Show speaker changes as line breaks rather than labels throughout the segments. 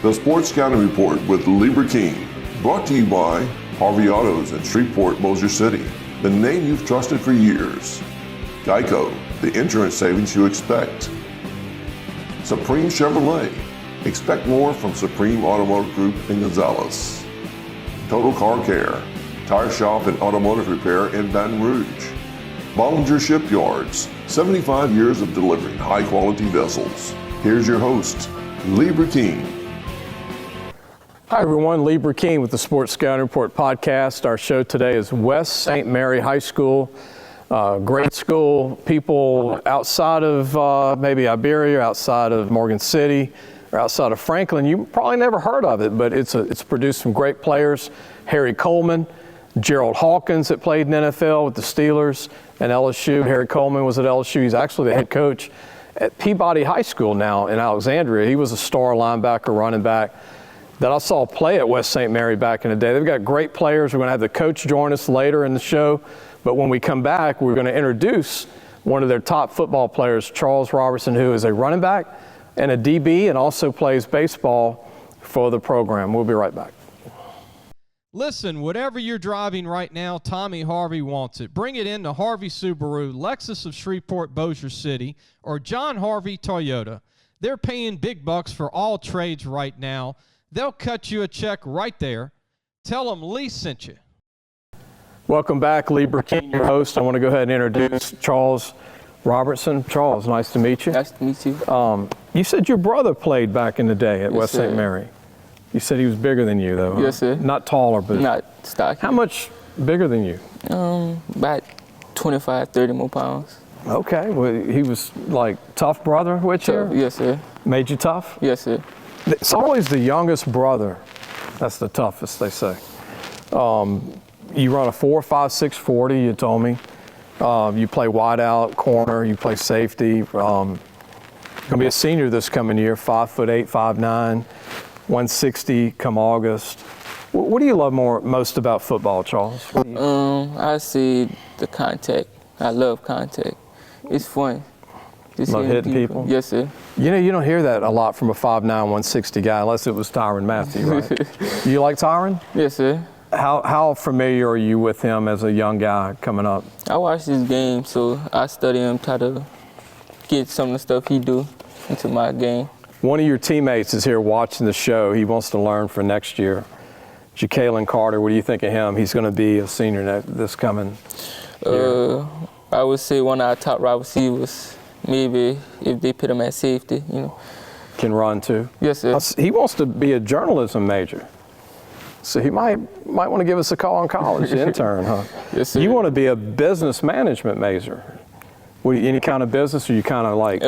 The Sports Scouting Report with Lieber King, brought to you by Harvey Autos in Shreveport, Bossier City, the name you've trusted for years. Geico, the insurance savings you expect. Supreme Chevrolet, expect more from Supreme Automotive Group in Gonzales. Total Car Care, tire shop and automotive repair in Baton Rouge. Bollinger Shipyards, 75 years of delivering high-quality vessels. Here's your host, Lieber King.
Hi everyone, Lieber King with the Sports Scouting Report podcast. Our show today is West St. Mary High School. Great school. People outside of maybe Iberia, outside of Morgan City, or outside of Franklin, you probably never heard of it, but it's produced some great players. Harry Coleman, Gerald Hawkins that played in the NFL with the Steelers and LSU. Harry Coleman was at LSU. He's actually the head coach at Peabody High School now in Alexandria. He was a star linebacker, running back that I saw play at West St. Mary back in the day. They've got great players. We're going to have the coach join us later in the show. But when we come back, we're going to introduce one of their top football players, Charles Robertson, who is a running back and a DB and also plays baseball for the program. We'll be right back.
Listen, whatever you're driving right now, Tommy Harvey wants it. Bring it in to Harvey Subaru, Lexus of Shreveport, Bossier City, or John Harvey Toyota. They're paying big bucks for all trades right now. They'll cut you a check right there. Tell them Lee sent you.
Welcome back, Lieber King, your host. I want to go ahead and introduce Charles Robertson. Charles, nice to meet you.
Nice to meet you.
You said your brother played back in the day at West St. Mary. You said he was bigger than you, though.
Yes, sir.
Not taller, but
not stocky.
How much bigger than you?
About 25, 30 more pounds.
Okay. Well, he was like tough brother with you?
Yes, sir.
Made you tough?
Yes, sir.
It's always the youngest brother that's the toughest, they say. You run a 4.56 40, you told me. You play wide out, corner, you play safety. Going to be a senior this coming year, 5'8", 5'9", 160 come August. What do you love most about football, Charles?
I see the contact. I love contact. It's fun. Just
love hitting people?
Yes, sir.
You know, you don't hear that a lot from a 5'9", 160 guy, unless it was Tyron Matthew, right? You like Tyron?
Yes, sir.
How familiar are you with him as a young guy coming up?
I watch his game, so I study him, try to get some of the stuff he do into my game.
One of your teammates is here watching the show. He wants to learn for next year. Ja'Kalen Carter, what do you think of him? He's going to be a senior this coming year.
I would say one of our top wide receivers. Maybe if they put him at safety, you know.
Can run too?
Yes, sir.
He wants to be a journalism major. So he might want to give us a call in college, intern, huh?
Yes, sir.
You want to be a business management major. Any kind of business, or you kind of like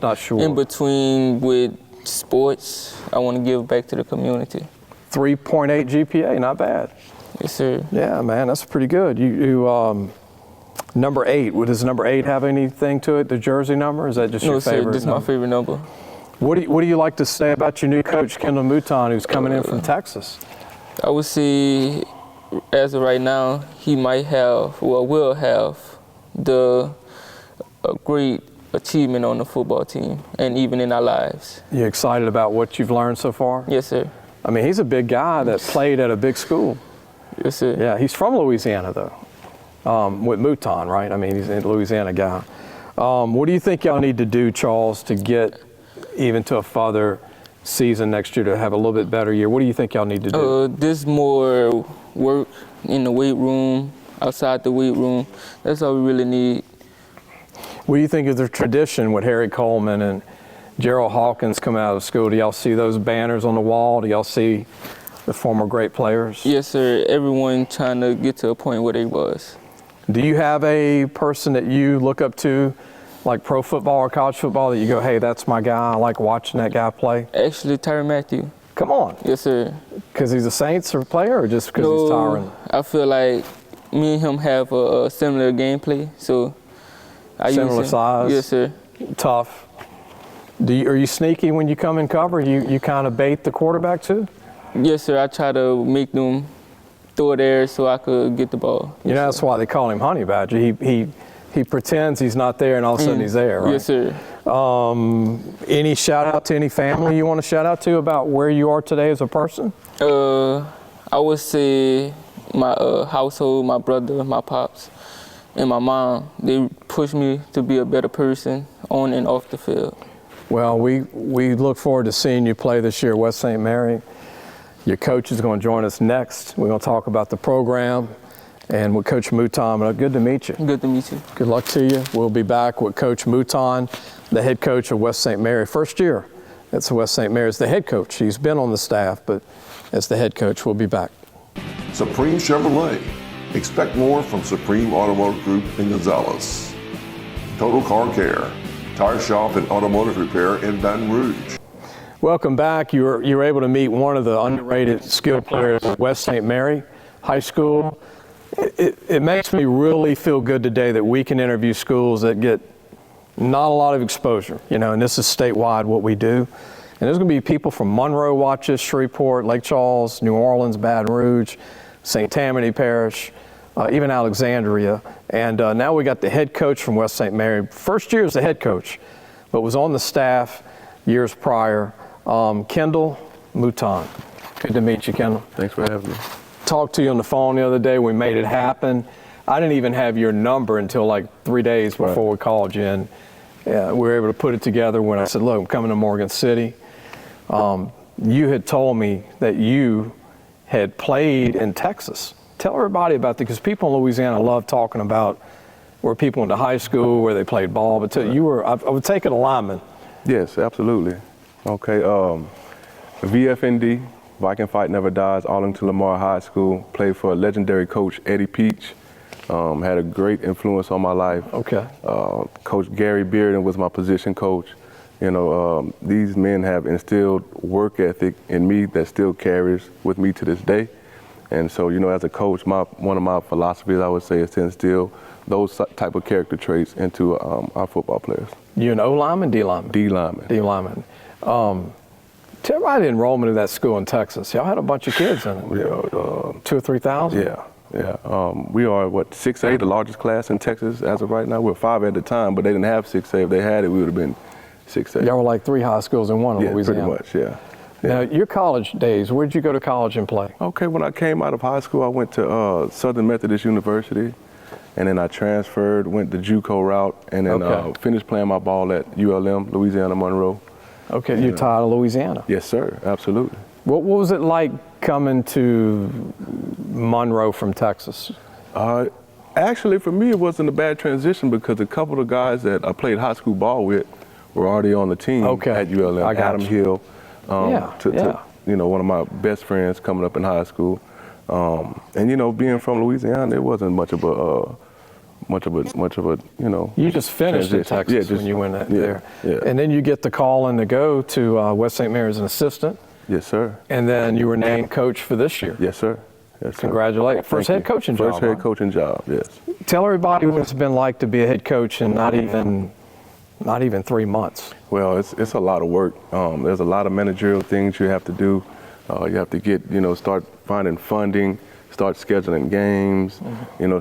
not sure?
In between with sports, I want to give back to the community.
3.8 GPA, not bad.
Yes, sir.
Yeah, man, that's pretty good. You number 8. Does number 8 have anything to it? The jersey number? Is that just your favorite?
No, sir. This is my favorite number.
What do you like to say about your new coach, Kendall Mouton, who's coming in from Texas?
I would say, as of right now, he might have, will have, a great achievement on the football team and even in our lives.
You excited about what you've learned so far?
Yes, sir.
I mean, he's a big guy that played at a big school.
Yes, sir.
Yeah, he's from Louisiana, though, with Mouton, right? I mean, he's a Louisiana guy. What do you think y'all need to do, Charles, to get even to a further season next year, to have a little bit better year? What do you think y'all need to do?
There's more work in the weight room, outside the weight room. That's all we really need.
What do you think of the tradition with Harry Coleman and Gerald Hawkins coming out of school? Do y'all see those banners on the wall? Do y'all see the former great players?
Yes, sir. Everyone trying to get to a point where they was.
Do you have a person that you look up to, like pro football or college football, that you go, hey, that's my guy, I like watching that guy play?
Actually, Tyron Matthew.
Come on.
Yes, sir.
Because he's a Saints player, or just because he's Tyron?
I feel like me and him have a similar gameplay, so
similar size?
Yes, sir.
Tough. Are you sneaky when you come in cover? You kind of bait the quarterback too?
Yes, sir. I try to make them throw it there so I could get the ball.
You know, that's why they call him Honey Badger. He pretends he's not there, and all of a sudden he's there, right?
Yes, sir.
Any shout out to any family you want to shout out to about where you are today as a person?
I would say my household, my brother, my pops, and my mom. They pushed me to be a better person on and off the field.
Well, we look forward to seeing you play this year at West St. Mary. Your coach is going to join us next. We're going to talk about the program and with Coach Mouton. Good to meet you.
Good to meet you.
Good luck to you. We'll be back with Coach Mouton, the head coach of West St. Mary. First year at West St. Mary as the head coach. He's been on the staff, but as the head coach, we'll be back.
Supreme Chevrolet. Expect more from Supreme Automotive Group in Gonzales. Total Car Care. Tire shop and automotive repair in Baton Rouge.
Welcome back. You were able to meet one of the underrated skill players at West St. Mary High School. It makes me really feel good today that we can interview schools that get not a lot of exposure, and this is statewide what we do. And there's going to be people from Monroe watch this, Shreveport, Lake Charles, New Orleans, Baton Rouge, St. Tammany Parish, even Alexandria. And now we got the head coach from West St. Mary. First year as the head coach, but was on the staff years prior. Kendall Mouton. Good to meet you, Kendall.
Thanks for having me.
Talked to you on the phone the other day. We made it happen. I didn't even have your number until like 3 days before we called you. And we were able to put it together when I said, look, I'm coming to Morgan City. You had told me that you had played in Texas. Tell everybody about that, because people in Louisiana love talking about where people went to high school, where they played ball. But you were, I would take it a lineman.
Yes, absolutely. Okay, VFND, Viking Fight Never Dies, Arlington Lamar High School. Played for a legendary coach, Eddie Peach. Had a great influence on my life.
Okay.
Coach Gary Bearden was my position coach. These men have instilled work ethic in me that still carries with me to this day. And so, as a coach, one of my philosophies, I would say, is to instill those type of character traits into our football players.
You an O lineman, D lineman? D lineman. D lineman. Tell everybody the enrollment of that school in Texas. Y'all had a bunch of kids in it. Yeah, 2,000 or 3,000.
Yeah. We are 6A, the largest class in Texas as of right now. We're 5 at the time, but they didn't have 6A. If they had it, we would have been 6A.
Y'all were like 3 high schools in one in Louisiana.
Pretty much. Yeah.
Now, your college days, where did you go to college and play?
Okay, when I came out of high school, I went to Southern Methodist University, and then I transferred, went the JUCO route, and then finished playing my ball at ULM, Louisiana Monroe.
Okay, you're tied to Louisiana.
Yes, sir, absolutely.
What was it like coming to Monroe from Texas?
Actually, for me, it wasn't a bad transition because a couple of guys that I played high school ball with were already on the team at ULM. Adam Hill, one of my best friends coming up in high school. And being from Louisiana, it wasn't much of a
You just finished
transition.
at Texas when you went there.
Yeah.
And then you get the call in to go to West St. Mary as an assistant.
Yes, sir.
And then you were named coach for this year.
Yes, sir. Yes, sir.
Congratulations. First head coaching job.
First head coaching job, yes.
Tell everybody what it's been like to be a head coach in not even 3 months.
Well, it's a lot of work. There's a lot of managerial things you have to do. You have to get, start finding funding, start scheduling games,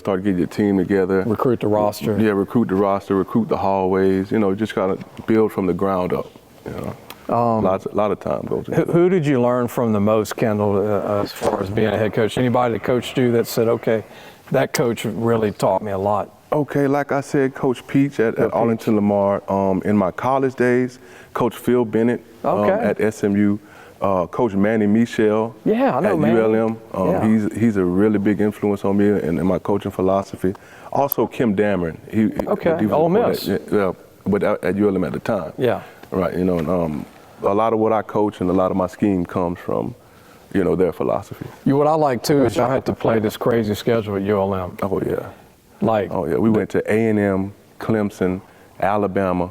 start getting your team together.
Recruit the roster.
Yeah, recruit the roster, recruit the hallways, just kind of build from the ground up, a lot of time goes into it.
Who did you learn from the most, Kendall, as far as being a head coach? Anybody that coached you that said, okay, that coach really taught me a lot?
Okay, like I said, Coach Peach at Arlington Lamar. In my college days, Coach Phil Bennett at SMU. Coach Manny Michel
I know
at
Manny.
ULM. He's a really big influence on me and in my coaching philosophy. Also, Kim Dameron. He
Ole Miss.
But at ULM at the time.
Yeah.
Right, and a lot of what I coach and a lot of my scheme comes from, their philosophy.
What I like, too, is y'all had to play this crazy schedule at ULM.
Oh, yeah.
We
went to A&M, Clemson, Alabama.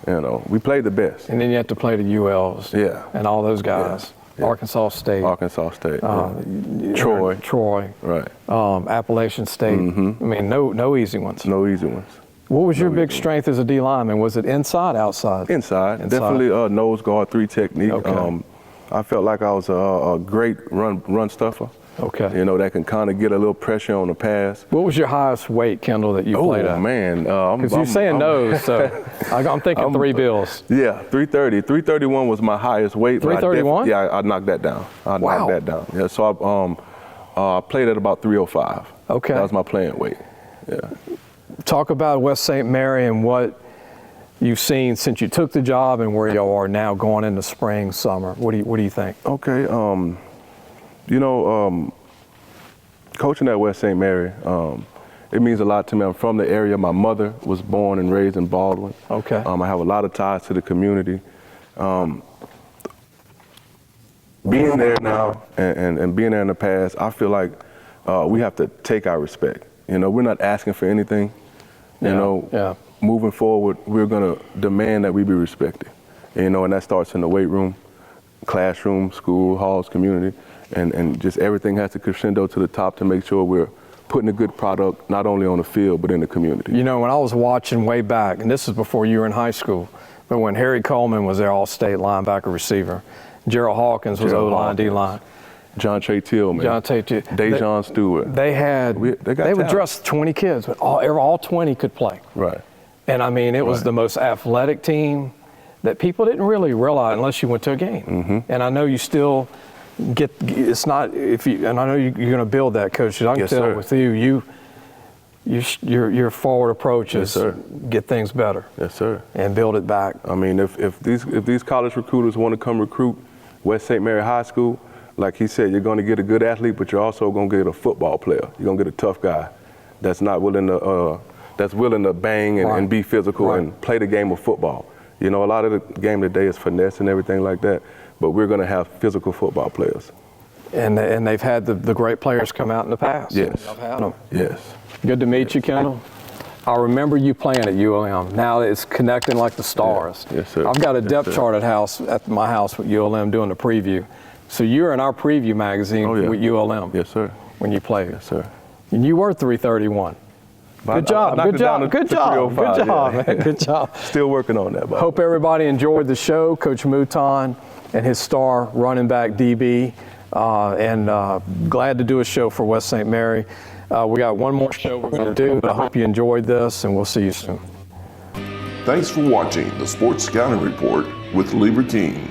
We played the best.
And then you have to play the ULs.
Yeah.
And all those guys. Yeah. Arkansas State. Troy.
Right.
Appalachian State.
Mm-hmm.
I mean, no easy ones.
No easy ones.
What was your big strength as a D lineman? Was it inside, outside?
Inside. Definitely nose guard 3 technique.
Okay.
I felt like I was a great run stuffer.
Okay.
You know, that can kind of get a little pressure on the pass.
What was your highest weight, Kendall, that you played at?
Oh, man.
Because you're saying no, so I'm thinking 3 bills.
Yeah, 330. 331 was my highest weight.
331?
Yeah, I knocked that down.
Wow.
Knocked that down. Yeah, so I played at about 305.
Okay.
That was my playing weight. Yeah.
Talk about West St. Mary and what you've seen since you took the job and where you are now going into spring, summer. What do you think?
Okay. You know, coaching at West St. Mary, it means a lot to me. I'm from the area. My mother was born and raised in Baldwin.
Okay.
I have a lot of ties to the community. Being there now and being there in the past, I feel like we have to take our respect. You know, we're not asking for anything. Moving forward, we're going to demand that we be respected. You know, and that starts in the weight room, classroom, school, halls, community, and just everything has to crescendo to the top to make sure we're putting a good product not only on the field but in the community.
You know, when I was watching way back, and this is before you were in high school, but when Harry Coleman was their all-state linebacker receiver, Gerald Hawkins was O-line, D-line.
John Trey Tillman. Dejon Stewart.
They would dress 20 kids, but all 20 could play.
Right.
And I mean, it was the most athletic team that people didn't really realize unless you went to a game.
Mm-hmm.
And I know you still it's not, and I know you're going to build that, Coach. I can tell with you, your forward approach is get things better.
Yes, sir.
And build it back.
I mean, if these college recruiters want to come recruit West St. Mary High School, like he said, you're going to get a good athlete, but you're also going to get a football player. You're going to get a tough guy that's not willing to bang and be physical and play the game of football. You know, a lot of the game today is finesse and everything like that, but we're going to have physical football players.
And they've had the great players come out in the past.
Yes.
I've had them.
Yes.
Good to meet you, Kendall. I remember you playing at ULM. Now it's connecting like the stars.
Yes, sir.
I've got a depth chart at my house with ULM doing the preview. So you're in our preview magazine with ULM.
Yes, sir.
When you played.
Yes, sir.
And you were 331. Good job, man. Good job.
Still working on that, Bob.
Hope everybody enjoyed the show. Coach Mouton and his star running back DB. Glad to do a show for West St. Mary. We got one more show we're going to do, but I hope you enjoyed this, and we'll see you soon.
Thanks for watching the Sports Scouting Report with Lieber King.